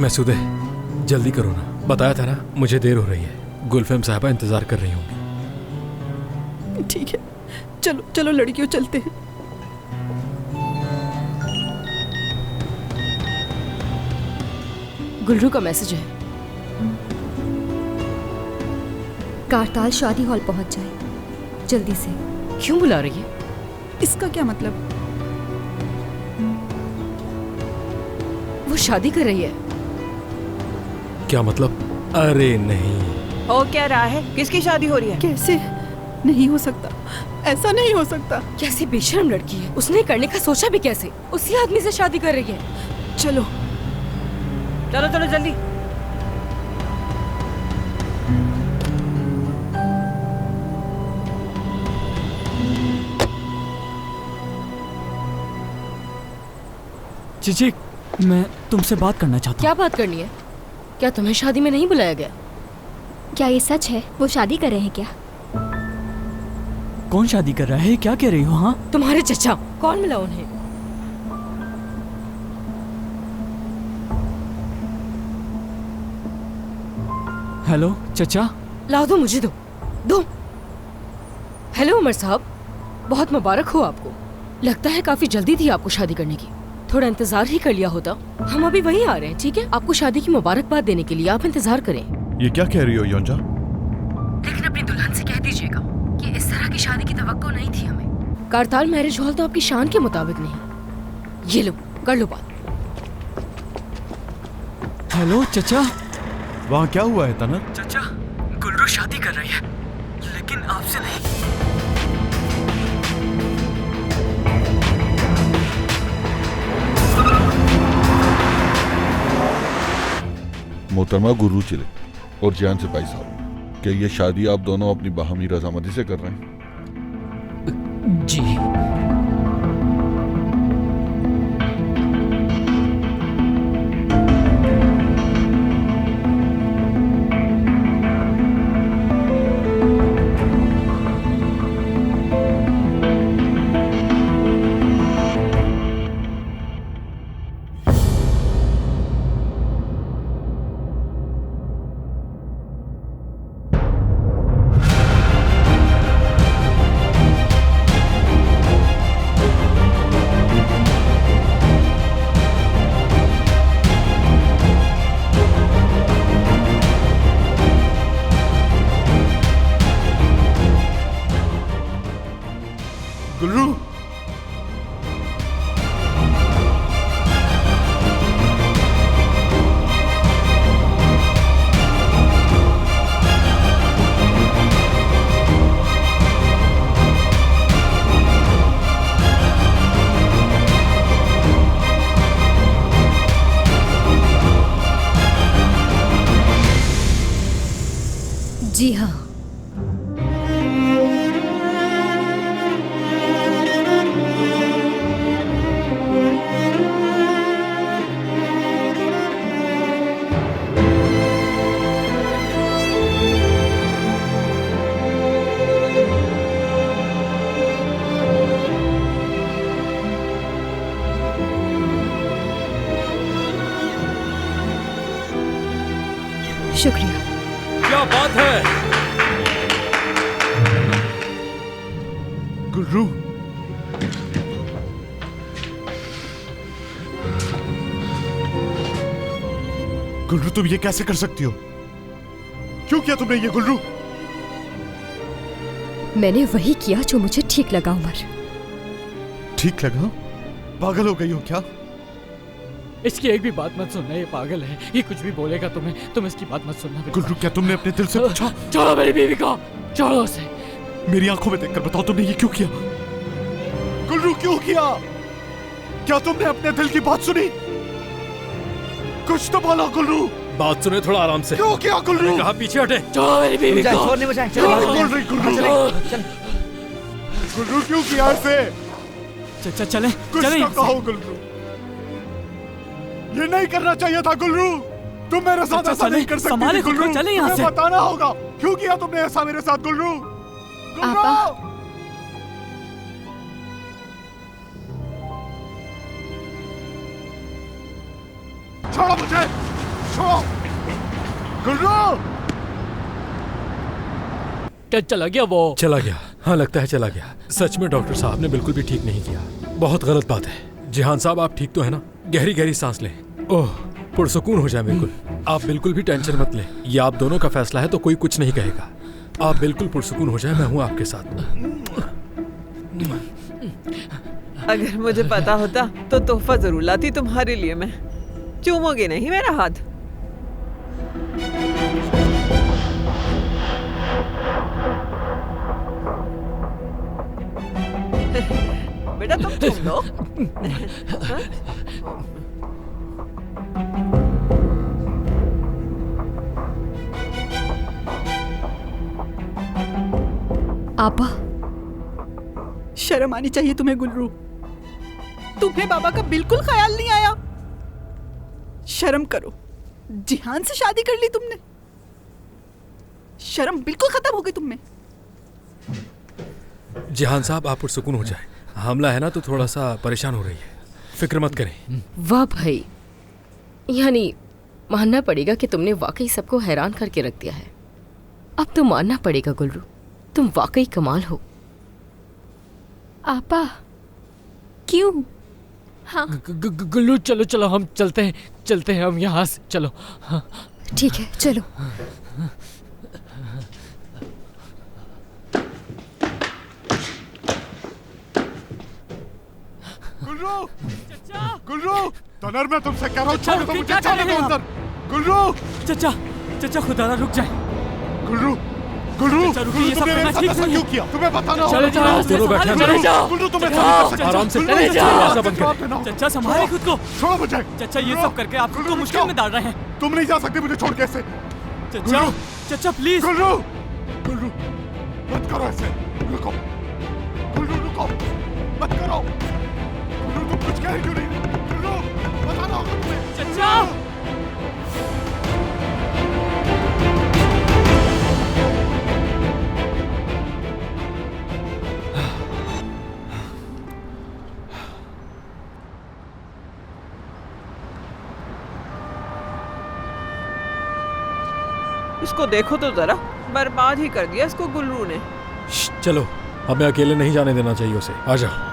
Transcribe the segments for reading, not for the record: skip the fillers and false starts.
मैसूदे, जल्दी करो ना, बताया था ना मुझे देर हो रही है। गुलफेम साहबा इंतजार कर रही होंगी। ठीक है, चलो चलो लड़कियों, चलते हैं। गुलरू का मैसेज है। कारताल शादी हॉल पहुंच जाए जल्दी से। क्यों बुला रही है? इसका क्या मतलब? वो शादी कर रही है। क्या मतलब? अरे नहीं। हो क्या रहा है? किसकी शादी हो रही है? कैसे? नहीं हो सकता, ऐसा नहीं हो सकता। कैसी बेशर्म लड़की है, उसने करने का सोचा भी कैसे? उसी आदमी से शादी कर रही है। चलो चलो चलो जल्दी। चीची, मैं तुमसे बात करना चाहता हूँ। क्या बात करनी है? क्या तुम्हें शादी में नहीं बुलाया गया? क्या ये सच है? वो शादी कर रहे हैं क्या? कौन शादी कर रहा है? क्या कह रही हो? हाँ, तुम्हारे चचा। कौन मिला उन्हें? हेलो चचा। लाओ, दो मुझे, दो। हेलो उमर साहब, बहुत मुबारक हो आपको। लगता है काफी जल्दी थी आपको शादी करने की। थोड़ा इंतजार ही कर लिया होता। हम अभी वहीं आ रहे हैं, ठीक है? आपको शादी की मुबारकबाद देने के लिए आप इंतजार करें। ये क्या कह रही हो योंजा? लेकिन अपनी दुल्हन से कह दीजिएगा कि इस तरह की शादी की तवक्को नहीं थी हमें। कारताल मैरिज हॉल तो आपकी शान के मुताबिक नहीं। ये लो, कर लो बात। हेलो चचा। वहाँ क्या हुआ है तनर? चचा, गुलरू शादी कर रही है, लेकिन आपसे नहीं। मोहतरमा गुरु चिले और जान सिपाही साहब, क्या ये शादी आप दोनों अपनी बाहमी रजामंदी से कर रहे हैं? जी। गुल्लू, जी हाँ। शुक्रिया। क्या बात है? गुल्लू, गुल्लू तुम ये कैसे कर सकती हो? क्यों किया तुमने ये गुल्लू? मैंने वही किया जो मुझे ठीक लगा उमर। ठीक लगा? पागल हो गई हो क्या? इसकी एक भी बात मत सुनना, ये पागल है। ये कुछ भी बोलेगा तुम्हें, तुम इसकी बात मत सुनना। गुल्लू, क्या तुमने अपने दिल से पूछा? छोड़ो मेरी बीवी को, छोड़ो उसे। मेरी आंखों में देखकर बताओ, तुमने ये क्यों किया? गुल्लू, क्यों किया? क्या तुमने अपने दिल की बात सुनी? कुछ तो बोलो गुल्लू। बात सुने थोड़ा आराम से। क्यों किया गुल्लू? मैंने कहा पीछे हटे। छोड़ो मेरी बीवी को। छोड़ने बजाय बोल रही गुल्लू? गुल्लू क्यों किया इसे? चचा चले, कुछ चले तो कहो गुल्लू। ये नहीं करना चाहिए था गुल्लू। तुम मेरे साथ ऐसा नहीं कर सकती संभाले थी खुद को, गुल्लू। चले यहाँ तुम्हें से। बताना होगा क्यों किया तुमने ऐसा मेरे साथ गुल्लू। आपा। छोड़ो मुझे। छोड़ो। गुल्लू क्या चला गया वो? चला गया। हाँ लगता है चला गया। सच में डॉक्टर साहब ने बिल्कुल भी ठीक नहीं किया। बहुत गलत बात है। जिहान साहब आप ठीक तो है ना? गहरी गहरी सांस लें। ओह पुरसुकून हो जाए बिल्कुल। आप बिल्कुल भी टेंशन मत लें। ये आप दोनों का फैसला है तो कोई कुछ नहीं कहेगा। आप बिल्कुल पुरसुकून हो जाए, मैं हूँ आपके साथ। अगर मुझे पता होता तो तोहफा जरूर लाती तुम्हारे लिए मैं। चूमोगे नहीं मेरा हाथ? बेटा तुम चूम लो। आपा, शर्म आनी चाहिए तुम्हें गुल्लू। तुम्हें बाबा का बिल्कुल ख्याल नहीं आया। शर्म करो, जिहान से शादी कर ली तुमने। शर्म बिल्कुल खत्म हो गई तुम में। जिहान साहब आप पुरसुकून हो जाए। हमला है ना तो थोड़ा सा परेशान हो रही है, फिक्र मत करें। वाह भाई, यानी मानना पड़ेगा कि तुमने वाकई सबको हैरान करके रख दिया है। अब तो मानना पड़ेगा गुल्लू, तुम वाकई कमाल हो। आपा क्यों? हाँ गुल्लू चलो चलो हम चलते हैं हम यहाँ से। चलो हाँ। ठीक है चलो। गुल्लू गुल्लू तनर मैं तुमसे कह रहा हूँ छोड़ दो मुझे, जाने दो अंदर। गुल्लू चाचा खुदा रुक जाए। गुल्लू गुल्लू चाचा, रुकिए, गुल्लू ये सब तुमने मेरे करना साथ ठीक ऐसा नहीं क्यों है। किया? तुम्हें बताना चले होगा। जाओ, दोनों बैठे हैं, चले जाओ। गुल्लू तुम ऐसा नहीं कर सकते। आराम से गुल्लू, चले मुझे जाओ, जवाब ऐसा बंद जवाब करें। देना होगा। चाचा संभाले खुद को। छोड़ो मुझे। चाचा ये गुल्लू, सब करके आप खुद को गुल्लू, मुश्किल रुको। में डाल रहे हैं। तुम नहीं जा सकते मुझे छोड़ के ऐसे। चाचा चाचा प्लीज। गुल्लू गुल्लू मत करो ऐसे। रुको गुल्लू, रुको मत करो। गुल्लू तुम कुछ कह क्यों नहीं? गुल्लू बताना होगा तुम्हें। चाचा इसको देखो तो जरा, बर्बाद ही कर दिया इसको गुल्लू ने। चलो हमें अकेले नहीं जाने देना चाहिए उसे। आ जाओ।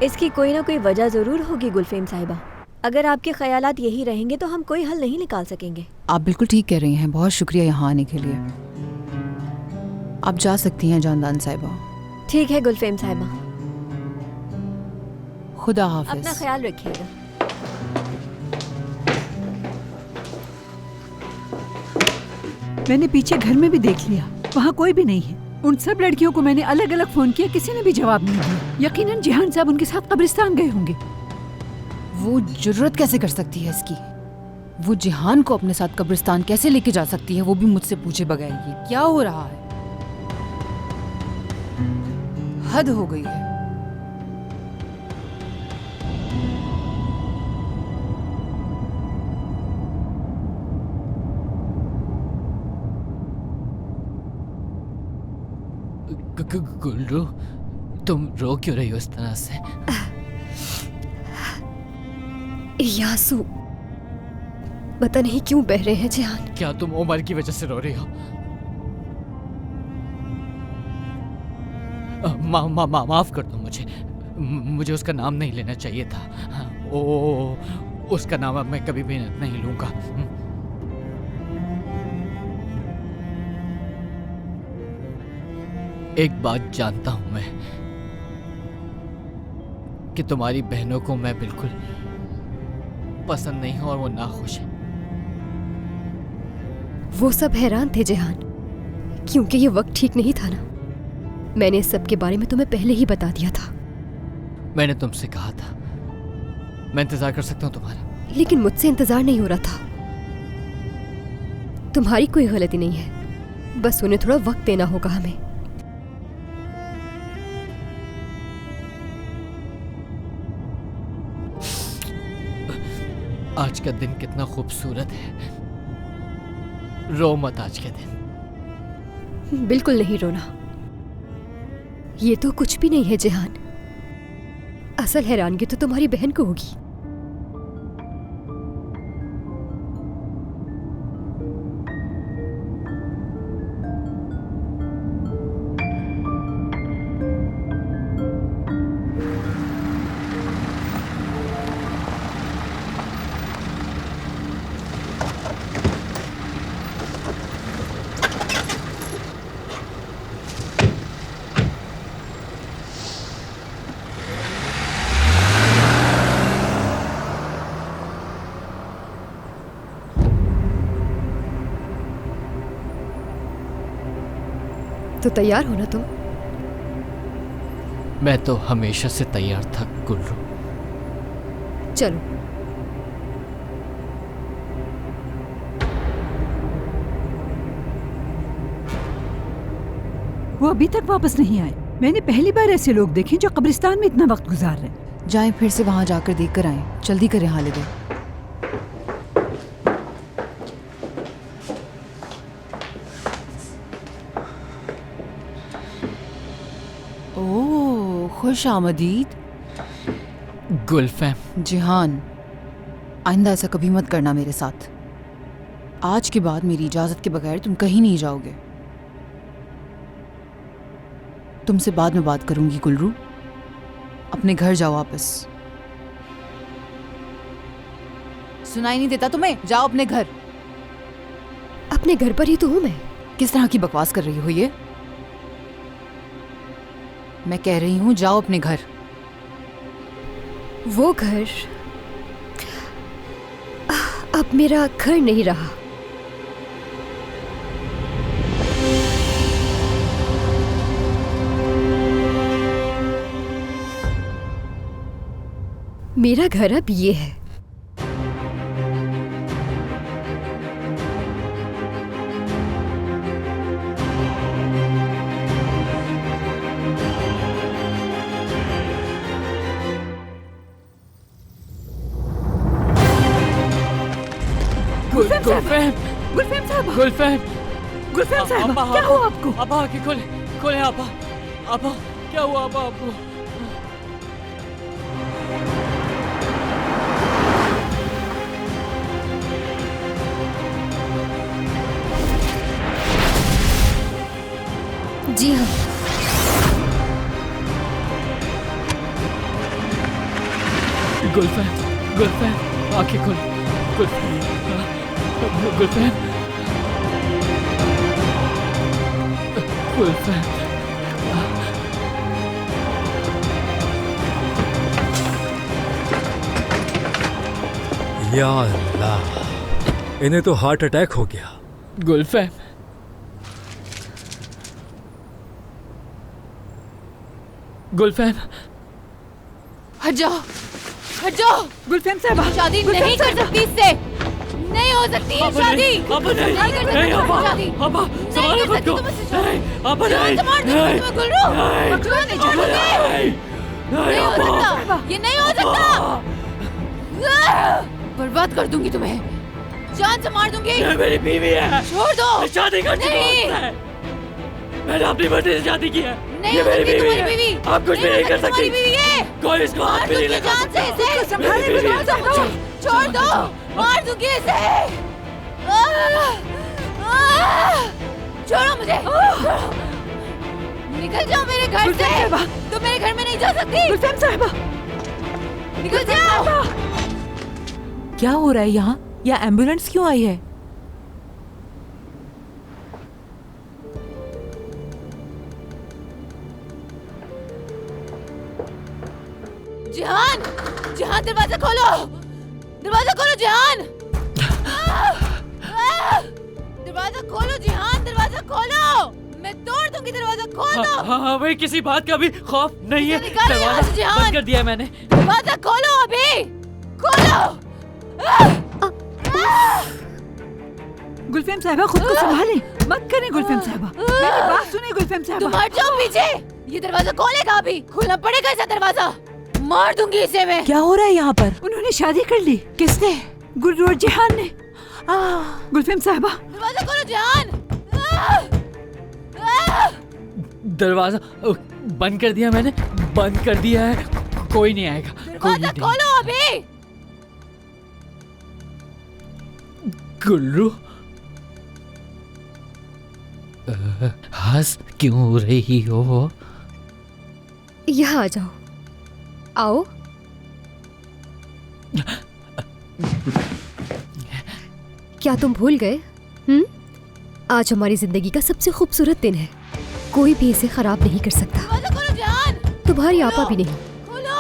इसकी कोई ना कोई वजह जरूर होगी गुलफेम साहिबा। अगर आपके ख्यालात यही रहेंगे तो हम कोई हल नहीं निकाल सकेंगे। आप बिल्कुल ठीक कह रही हैं। बहुत शुक्रिया यहाँ आने के लिए। आप जा सकती हैं जानदान साहिबा। ठीक है गुलफेम साहिबा, खुदा अपना हाफिज। ख्याल रखिएगा। मैंने पीछे घर में भी देख लिया, वहाँ कोई भी नहीं है। उन सब लड़कियों को मैंने अलग अलग फोन किया, किसी ने भी जवाब नहीं दिया। यकीनन जिहान साहब उनके साथ कब्रिस्तान गए होंगे। वो जुर्रत कैसे कर सकती है इसकी? वो जिहान को अपने साथ कब्रिस्तान कैसे लेके जा सकती है, वो भी मुझसे पूछे बगैर? ये क्या हो रहा है? हद हो गई है। गुल्लू तुम रो क्यों रही हो इस तरह से? यासू पता नहीं क्यों बह रहे हैं जिहान। क्या तुम उमर की वजह से रो रही हो? माफ कर दो मुझे उसका नाम नहीं लेना चाहिए था। उसका नाम अब मैं कभी भी नहीं लूंगा। एक बात जानता हूं मैं कि तुम्हारी बहनों को मैं बिल्कुल पसंद नहीं हूं और वो नाखुश है। वो सब हैरान थे जिहान, क्योंकि ये वक्त ठीक नहीं था ना। मैंने इस सब के बारे में तुम्हें पहले ही बता दिया था। मैंने तुमसे कहा था मैं इंतजार कर सकता हूं तुम्हारा, लेकिन मुझसे इंतजार नहीं हो रहा था। तुम्हारी कोई गलती नहीं है, बस उन्हें थोड़ा वक्त देना होगा हमें। आज का दिन कितना खूबसूरत है। रो मत आज के दिन। बिल्कुल नहीं रोना। ये तो कुछ भी नहीं है जिहान। असल हैरानगी तो तुम्हारी बहन को होगी। तो तैयार हो ना तुम? मैं तो हमेशा से तैयार था गुल्रू। चलो। वो अभी तक वापस नहीं आए। मैंने पहली बार ऐसे लोग देखे जो कब्रिस्तान में इतना वक्त गुजार रहे हैं। जाएं फिर से वहां जाकर देख कर आए। जल्दी करें हालिदे। ओह, खुश आमदीद गुलफैम। जिहान, आइंदा ऐसा कभी मत करना मेरे साथ। आज के बाद मेरी इजाजत के बगैर तुम कहीं नहीं जाओगे। तुमसे बाद में बात करूंगी गुलरू। अपने घर जाओ वापस। सुनाई नहीं देता तुम्हें? जाओ अपने घर। अपने घर पर ही तो हूं मैं। किस तरह की बकवास कर रही हो ये? मैं कह रही हूं जाओ अपने घर। वो घर अब मेरा घर नहीं रहा। मेरा घर अब ये है। गुलफैम। गुलफैम साहब, गुलफैम। गुलफैम साहब, क्या हुआ आपको? आपा आके खोले, खोले आपा। आपा क्या हुआ आपा आपको? जी हाँ। गुलफैम, गुलफैम आके खोल। गुलफैम, गुलफैम, गुलफैम। या अल्लाह, इन्हें तो हार्ट अटैक हो गया। गुलफैम, गुलफैम। हट जाओ, हट जाओ। गुलफैम साहब, शादी नहीं कर सकती इससे। नहीं हो सकती है शादी। आपा नहीं, नहीं कर सकती नहीं आपा, शादी। आपा संभालो खुद को। नहीं, आपा नहीं, नहीं, नहीं हो सकता, ये नहीं हो सकता। बर्बाद कर दूंगी तुम्हें, जान से मार दूंगी। ये मेरी बीवी है। छोड़ दो। मैं शादी कर चुका हूं। मैंने अपनी मर्जी से शादी की है। नहीं ये हो मेरी सकती बीवी तुम्हारी बीवी। है। आप कुछ भी नहीं कर सकती। कोई इसको हाथ भी नहीं लगा जान से सकता। इसे मेरी बीवी है। छोड़ दो, मार दूंगी इसे। छोड़ो मुझे, निकल जाओ मेरे घर से। तुम मेरे घर में नहीं जा सकती। गुलफैम साहब, निकल जाओ। क्या हो रहा है यहाँ? या एम्बुलेंस क्यों आई है? जिहान, जिहान दरवाजा खोलो, दरवाजा खोलो जिहान। दरवाजा खोलो जिहान, दरवाजा खोलो। मैं तोड़ दूंगी, दरवाजा खोल दो। हाँ हाँ भाई, किसी बात का भी खौफ नहीं है। निकालो यहाँ से, जिहान। बंद कर दिया है मैंने। दरवाजा खोलो अभी, खोलो। गुलफैम साहबा, खुद को संभालें, मत करें गुलफैम साहबा। मेरी बात सुने गुलफैम साहबा। तुम हट जाओ पीछे। ये दरवाजा खोलेगा अभी, खोलना पड़ेगा इसे दरवाजा। मार दूंगी इसे मैं। क्या हो रहा है यहाँ पर? उन्होंने शादी कर ली। किसने? गुल्रू और जिहान ने। गुलफैम साहबा, दरवाजा खोलो जिहान। दरवाजा बंद कर दिया मैंने, बंद कर दिया है। कोई नहीं आएगा, कोई दरवाजा नहीं। खोलो अभी। गुल्लू, हंस क्यों रही हो? यहाँ आ जाओ, आओ। क्या तुम भूल गए? आज हमारी जिंदगी का सबसे खूबसूरत दिन है। कोई भी इसे खराब नहीं कर सकता। दरवाजा खोलो जान। तुम्हारी आपा भी नहीं। खोलो,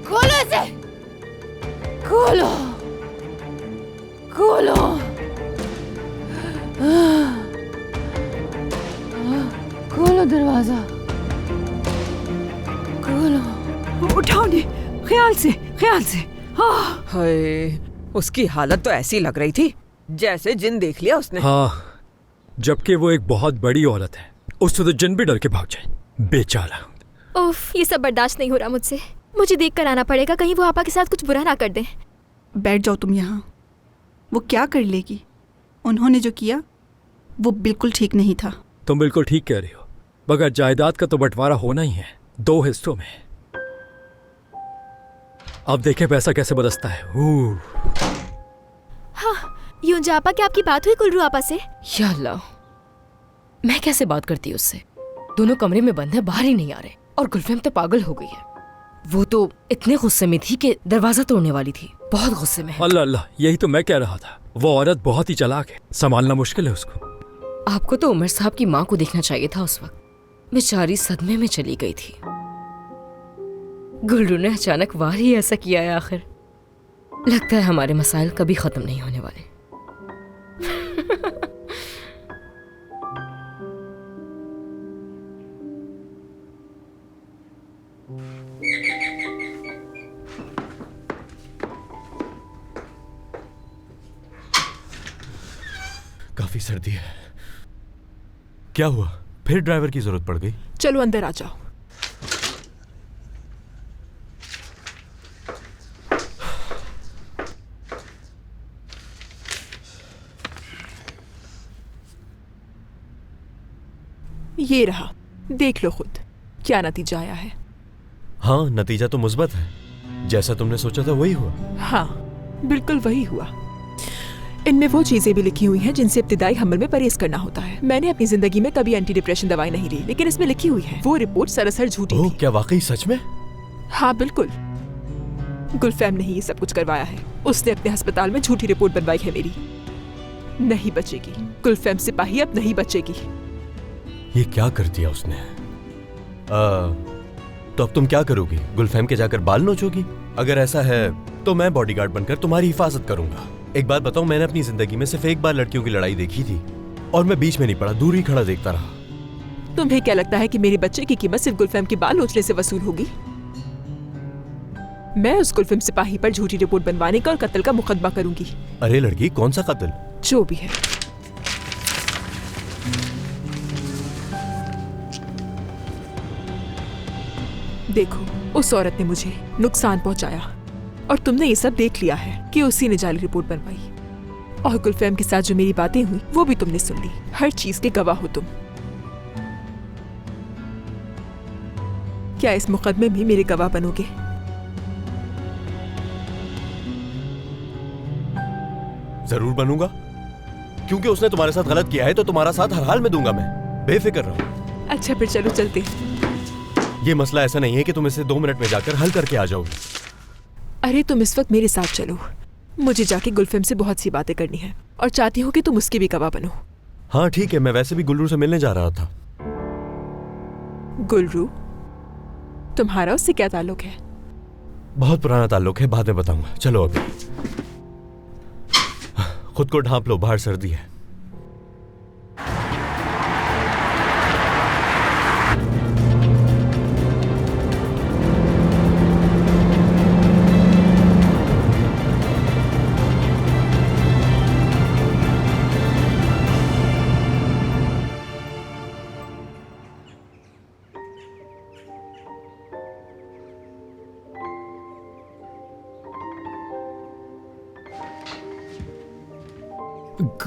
खोलो इसे, खोलो, खोलो। दरवाजा खोलो। उठाओ ने, ख्याल से, ख्याल से। हाँ। हाय, उसकी हालत तो ऐसी लग रही थी जैसे जिन देख लिया उसने। हाँ, जबकि वो एक बहुत बड़ी औरत है, उससे तो जिन भी डर के भाग जाए। बेचारा। उफ, ये सब बर्दाश्त नहीं हो रहा मुझसे। मुझे देख कर आना पड़ेगा, कहीं वो आपा के साथ कुछ बुरा ना कर दे। बैठ जाओ तुम यहाँ। वो क्या कर लेगी? उन्होंने जो किया वो बिल्कुल ठीक नहीं था। तुम बिल्कुल ठीक कह रही हो, मगर जायदाद का तो बंटवारा होना ही है, 2 हिस्सों में। अब देखें पैसा कैसे बरसता है। हाँ, यूंजा आपा, क्या आपकी बात हुई गुलरू आपा से? या अल्लाह, मैं कैसे बात करती हूँ उससे? दोनों कमरे में बंद है, बाहर ही नहीं आ रहे। और गुलफेम तो पागल हो गई है। वो तो इतने गुस्से में थी कि दरवाजा तोड़ने वाली थी। बहुत गुस्से में है। अल्लाह अल्लाह, यही तो मैं कह रहा था। वो औरत बहुत ही चालाक है, संभालना मुश्किल है उसको। आपको तो उमर साहब की माँ को देखना चाहिए था उस वक्त। बेचारी सदमे में चली गई थी। गुलरू ने अचानक वार ही ऐसा किया है। आखिर लगता है हमारे मसाइल कभी खत्म नहीं होने वाले। काफी सर्दी है। क्या हुआ? फिर ड्राइवर की जरूरत पड़ गई? चलो अंदर आ जाओ। ये रहा, देख लो खुद क्या नतीजा आया है। हाँ, नतीजा तो मुस्बत है। जैसा तुमने सोचा था वही हुआ। हाँ, बिल्कुल वही हुआ। इनमें वो चीजें भी लिखी हुई हैं जिनसे इब्तिदाई हमल में परहेज करना होता है। मैंने अपनी जिंदगी में कभी एंटी डिप्रेशन दवाई नहीं ली, लेकिन इसमें लिखी हुई है वो रिपोर्ट सरासर झूठी थी। क्या वाकई सच में? हाँ बिल्कुल। गुलफैम ने ही ये सब कुछ करवाया है। उसने अपने अस्पताल में झूठी रिपोर्ट बनवाई है मेरी। नहीं बचेगी गुलफैम सिपाही, अब नहीं बचेगी। ये क्या कर दिया उसने? तो अब तुम क्या करोगी? गुलफैम के जाकर बाल नोचोगी? अगर ऐसा है तो मैं बॉडीगार्ड बनकर तुम्हारी हिफाजत करूंगा। एक बात बताओ, मैंने अपनी जिंदगी में सिर्फ एक बार लड़कियों की लड़ाई देखी थी और मैं बीच में नहीं पड़ा, दूर ही खड़ा देखता रहा। तुम्हें क्या लगता है कि मेरे बच्चे की कीमत सिर्फ गुलफैम के बाल नोचने से वसूल होगी? मैं उस गुलफैम सिपाही पर झूठी रिपोर्ट बनवाने का और कत्ल का मुकदमा करूंगी। अरे लड़की, कौन सा कत्ल? जो भी है। देखो, उस औरत ने मुझे नुकसान पहुंचाया और तुमने ये सब देख लिया है कि उसी ने जाली रिपोर्ट बनवाई। और गुलफैम के साथ जो मेरी बातें हुई वो भी तुमने सुन ली। हर चीज के गवाह हो तुम। क्या इस मुकदमे में मेरे गवाह बनोगे? जरूर बनूंगा, क्योंकि उसने तुम्हारे साथ गलत किया है तो तुम्हारा साथ हर हाल में दूंगा मैं। बेफिक्र रहो। अच्छा फिर चलो चलते। ये मसला ऐसा नहीं है कि तुम इसे 2 मिनट में जाकर हल करके आ जाओगे। अरे तुम इस वक्त मेरे साथ चलो। मुझे जाके गुलफैम से बहुत सी बातें करनी है और चाहती हूँ कि तुम उसकी भी गवाह बनो। हाँ ठीक है, मैं वैसे भी गुलरू से मिलने जा रहा था। गुलरू? तुम्हारा उससे क्या ताल्लुक है? बहुत पुराना ताल्लुक है, बाद में बताऊंगा। चलो अभी खुद को ढांप लो, बाहर सर्दी है।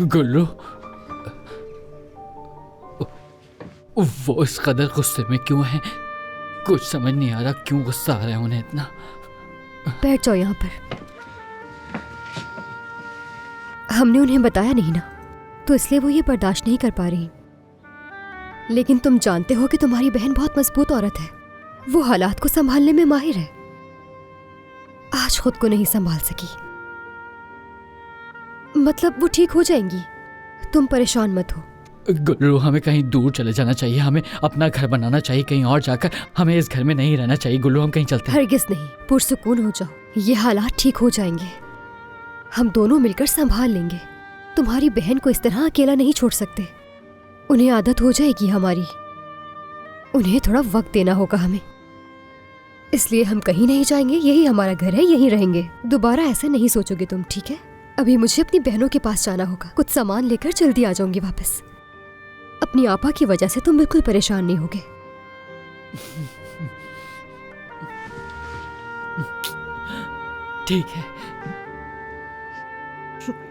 गुल्लू, वो इस कदर गुस्से में क्यों है? कुछ समझ नहीं आ रहा क्यों गुस्सा आ रहा है उन्हें इतना। बैठ जाओ यहाँ पर। हमने उन्हें बताया नहीं ना, तो इसलिए वो ये बर्दाश्त नहीं कर पा रही। लेकिन तुम जानते हो कि तुम्हारी बहन बहुत मजबूत औरत है। वो हालात को संभालने में माहिर है। आज खुद को नहीं संभाल सकी। मतलब वो ठीक हो जाएंगी, तुम परेशान मत हो। गुल्लू, हमें कहीं दूर चले जाना चाहिए। हमें अपना घर बनाना चाहिए कहीं और जाकर। हमें इस घर में नहीं रहना चाहिए। गुल्लू, हम कहीं चलते हैं। हरगिज़ नहीं, पुरसुकून हो जाओ। ये हालात ठीक हो जाएंगे। हम दोनों मिलकर संभाल लेंगे। तुम्हारी बहन को इस तरह अकेला नहीं छोड़ सकते। उन्हें आदत हो जाएगी हमारी। उन्हें थोड़ा वक्त देना होगा हमें, इसलिए हम कहीं नहीं जाएंगे, यही हमारा घर है, यहीं रहेंगे। दोबारा ऐसा नहीं सोचोगे तुम, ठीक है? अभी मुझे अपनी बहनों के पास जाना होगा, कुछ सामान लेकर जल्दी आ जाऊंगी वापस। अपनी आपा की वजह से तुम बिल्कुल परेशान नहीं होगे। ठीक है,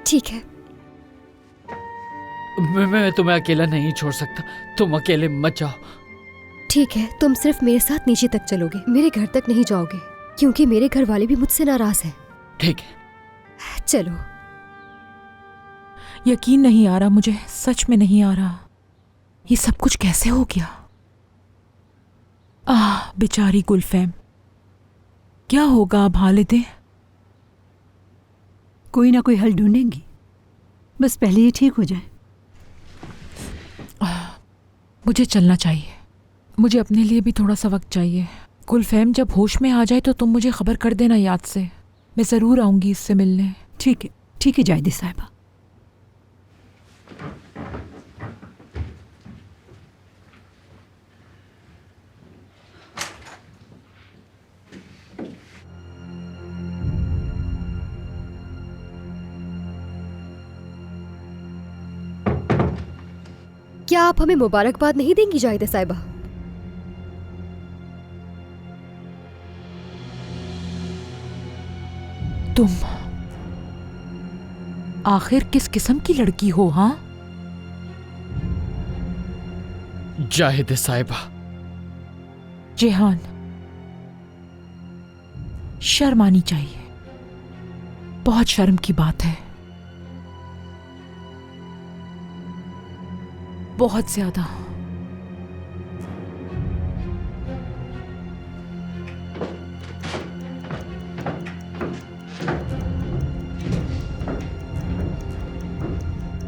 ठीक है। मैं तुम्हें अकेला नहीं छोड़ सकता, तुम अकेले मत जाओ। ठीक है, तुम सिर्फ मेरे साथ नीचे तक चलोगे, मेरे घर तक नहीं जाओगे, क्योंकि मेरे घर वाले भी मुझसे नाराज हैं। ठीक है, चलो। यकीन नहीं आ रहा मुझे, सच में नहीं आ रहा, ये सब कुछ कैसे हो गया। बेचारी गुलफैम, क्या होगा अब हालिदे? कोई ना कोई हल ढूंढेंगी, बस पहले ये ठीक हो जाए। मुझे चलना चाहिए, मुझे अपने लिए भी थोड़ा सा वक्त चाहिए। गुलफैम जब होश में आ जाए तो तुम मुझे खबर कर देना याद से, मैं ज़रूर आऊँगी इससे मिलने। ठीक है जायदी साहिबा। क्या आप हमें मुबारकबाद नहीं देंगी जाहिदा साहिबा? तुम आखिर किस किस्म की लड़की हो? हाँ जाहिदा साहिबा। जेहान, शर्म आनी चाहिए, बहुत शर्म की बात है, बहुत ज्यादा।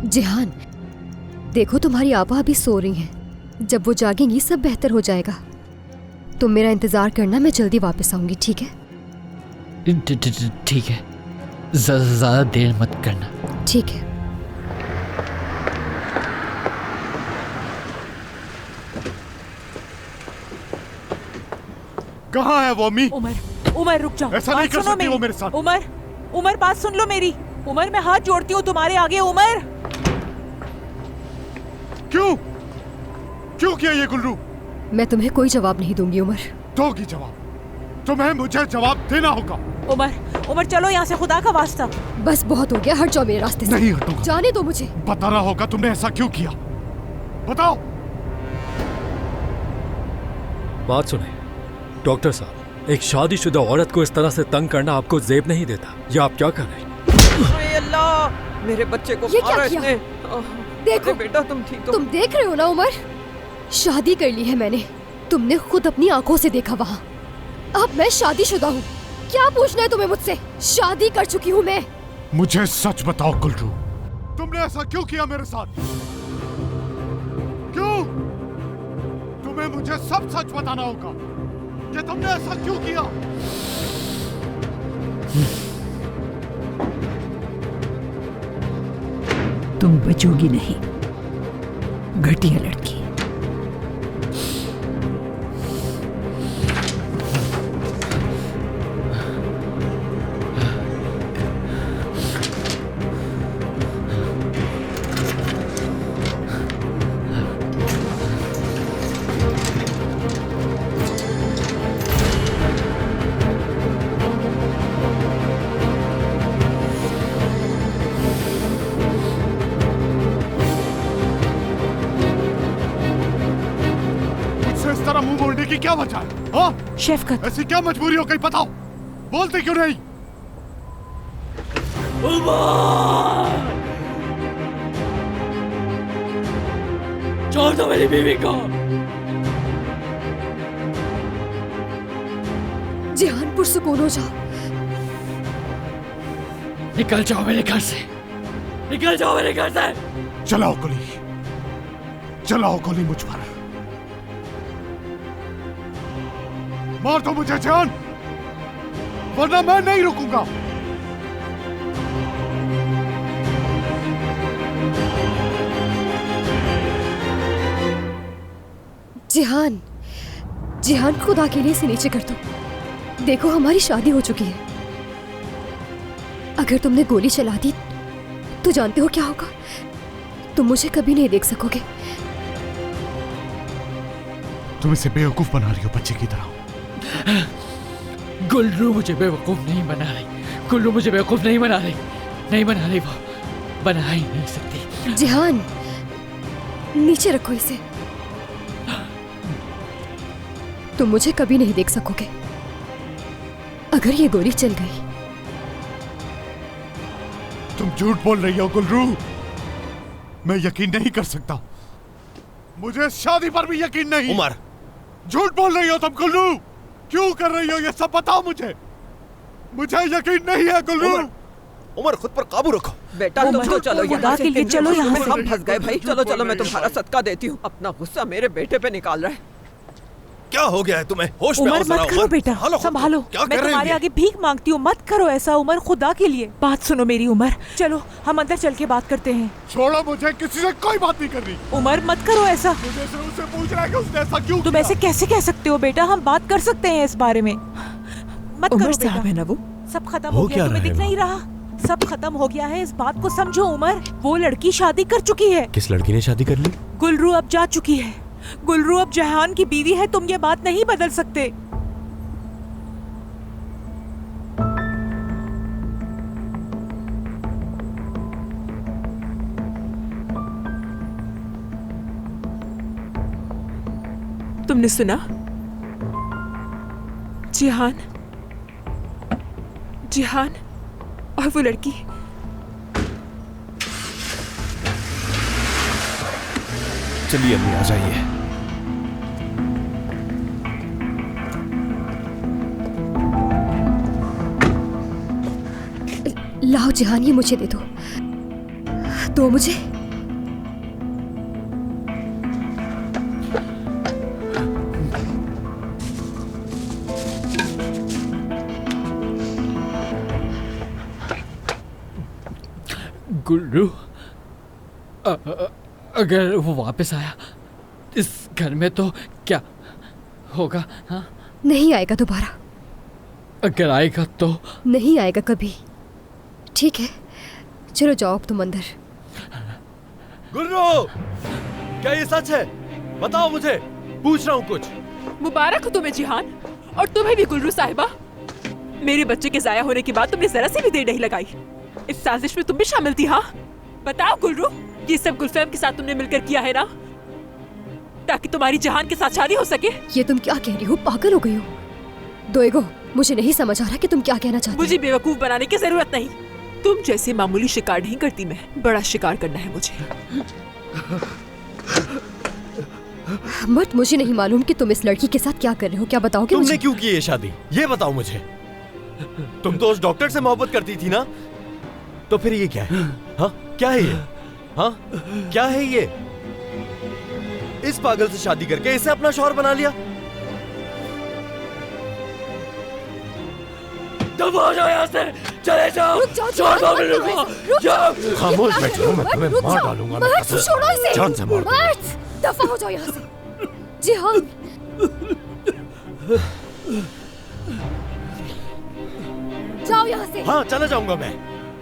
जेहान, देखो तुम्हारी आपा अभी सो रही हैं, जब वो जागेंगी सब बेहतर हो जाएगा। तुम मेरा इंतजार करना, मैं जल्दी वापस आऊंगी, ठीक है? ठीक है, ज्यादा देर मत करना। ठीक है। कहाँ है वो अम्मी? उमर रुक जाओ, ऐसा नहीं कर सकती वो मेरे साथ। उमर बात सुन लो मेरी। उमर मैं हाथ जोड़ती हूँ तुम्हारे आगे। उमर, क्यों किया ये गुल्लू? मैं तुम्हें कोई जवाब नहीं दूंगी उमर। दोगी जवाब? तुम्हें मुझे जवाब देना होगा। उमर चलो यहाँ से, खुदा का वास्ता। बस बहुत हो गया, हट जाओ मेरे रास्ते से। नहीं हटूंगा। जाने दो मुझे। बताना होगा तुमने ऐसा क्यों किया, बताओ। बात सुने डॉक्टर साहब, एक शादीशुदा औरत को इस तरह से तंग करना आपको जेब नहीं देता। ये आप क्या कर रहे हैं? अल्लाह, मेरे बच्चे को ये मारा क्या इसने। देखो बेटा, तुम ठीक हो? तुम देख रहे हो ना उमर, शादी कर ली है मैंने, तुमने खुद अपनी आंखों से देखा वहाँ। अब मैं शादीशुदा हूँ, क्या पूछना है तुम्हें मुझसे? शादी कर चुकी हूँ मैं। मुझे सच बताओ गुल्लू, तुमने ऐसा क्यों किया मेरे साथ? क्यों? तुम्हें मुझे सब सच बताना होगा कि तुमने ऐसा क्यों किया। तुम बचोगी नहीं, घटिया लड़की। इस तरह मुंह मोड़ने की क्या वजह है? हाँ? शफकत, ऐसी क्या मजबूरी हो गई, बताओ। बोलते क्यों नहीं? छोड़ दो मेरी बीवी को। जिहान, पुरसुकून हो जाओ। निकल जाओ मेरे घर से, निकल जाओ मेरे घर से। चलाओ गोली, चलाओ गोली मुझ पर। मार दो मुझे जान, वरना मैं नहीं रुकूंगा। जिहान, जिहान को खुदा के लिए इसे नीचे कर दो। देखो हमारी शादी हो चुकी है। अगर तुमने गोली चला दी तो जानते हो क्या होगा? तुम मुझे कभी नहीं देख सकोगे। तुम इसे बेवकूफ बना रही हो बच्चे की तरह। गुलरू मुझे बेवकूफ नहीं बना रही। गुलरू मुझे बेवकूफ नहीं बना रही। नहीं बना रही, वो बना ही नहीं सकती। जिहान नीचे रखो इसे। तुम मुझे कभी नहीं देख सकोगे अगर ये गोली चल गई। तुम झूठ बोल रही हो गुलरू। मैं यकीन नहीं कर सकता। मुझे इस शादी पर भी यकीन नहीं। उमर, झूठ बोल रही हो तुम गुलरू। क्यों कर रही हो ये सब बताओ मुझे। मुझे यकीन नहीं है गुलरू। उमर खुद पर काबू रखो। बेटा तुम तो चलो यहाँ से। चलो यहाँ से। हम फंस गए भाई। चलो चलो मैं तुम्हारा सदका देती हूँ। अपना गुस्सा मेरे बेटे पे निकाल रहा है। क्या हो गया है तुम्हें? होश में आओ उमर जरा, मत करो बेटा, संभालो। क्या मैं कर रहे तुम्हारे हो? आगे भीख मांगती हूँ, मत करो ऐसा उमर, खुदा के लिए। बात सुनो मेरी उमर, चलो हम अंदर चल के बात करते हैं। छोड़ो मुझे, किसी से कोई बात नहीं करनी। उमर मत करो ऐसा। मुझे सिर्फ उससे पूछ रहा है कि उसने ऐसा क्यों तुम किया? ऐसे कैसे कह सकते हो बेटा? हम बात कर सकते हैं इस बारे में। मत करो बेटा। है ना वो? सब खत्म हो गया, तुम्हें दिख नहीं रहा? सब खत्म हो गया है, इस बात को समझो उमर। वो लड़की शादी कर चुकी है। किस लड़की ने शादी कर ली? गुलरू अब जा चुकी है। गुलरू अब जहान की बीवी है। तुम ये बात नहीं बदल सकते। तुमने सुना? जिहान, जिहान और वो लड़की। चलिए अम्मी आ जाइए। लाओ जिहान, ये मुझे दे दो। दो मुझे। गुल्लू, अगर वो वापस आया इस घर में तो क्या होगा? हाँ, नहीं आएगा दोबारा। अगर आएगा तो नहीं आएगा कभी। ठीक है, चलो जाओ अब तुम अंदर। गुल्लू, क्या ये सच है? बताओ मुझे, पूछ रहा हूँ कुछ। मुबारक हो तुम्हें जिहान, और तुम्हें भी गुलरू साहिबा। मेरे बच्चे के जाया होने के बाद तुमने जरा सी भी देर नहीं लगाई। इस साजिश में तुम भी शामिल थी? हाँ बताओ गुलरू, ये सब गुलफैम के साथ तुमने मिलकर किया है ना, ताकि तुम्हारी जहान के साथ शादी हो सके? ये तुम क्या कह रही हो? पागल हो गई हो? दोएगो, मुझे नहीं समझ आ रहा कि तुम क्या कहना चाहती हो। मुझे बेवकूफ बनाने की जरूरत नहीं। तुम जैसे मामूली शिकार नहीं करती मैं, बड़ा शिकार करना है मुझे। मत, मुझे नहीं मालूम कि तुम इस लड़की के साथ क्या कर रहे हो। क्या बताओगे तुमने मुझे? क्यों की ये शादी? ये बताओ मुझे। तुम तो उस डॉक्टर से मोहब्बत करती थी ना, तो फिर ये क्या है? हाँ, क्या है ये? हाँ, क्या है ये? इस पागल से शादी करके इसे अपना शौहर बना लिया। दबा जाओ यहाँ से, चले जाओ। छोड़ दो मेरे को। जाओ। खामोश बैठो, मैं तुम्हें मार डालूंगा। मैं कसम। छोड़ो इसे। जान से मार दूंगा। दफा हो जाओ यहाँ से। जिहान, जाओ यहाँ से। हाँ, चला जाऊंगा मैं।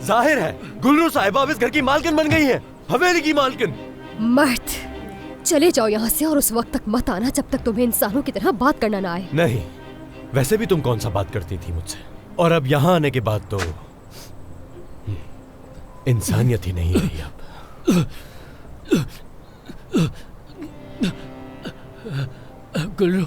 जाहिर है गुल्लू साहिबा अब इस घर की मालकिन बन गई है, हवेली की मालकिन। मर्द, चले जाओ यहाँ से और उस वक्त तक मत आना जब तक तुम्हें इंसानों की तरह बात करना ना आए। नहीं, वैसे भी तुम कौन सा बात करती थी मुझसे, और अब यहाँ आने के बाद तो इंसानियत ही नहीं रही अब। गुल्लू,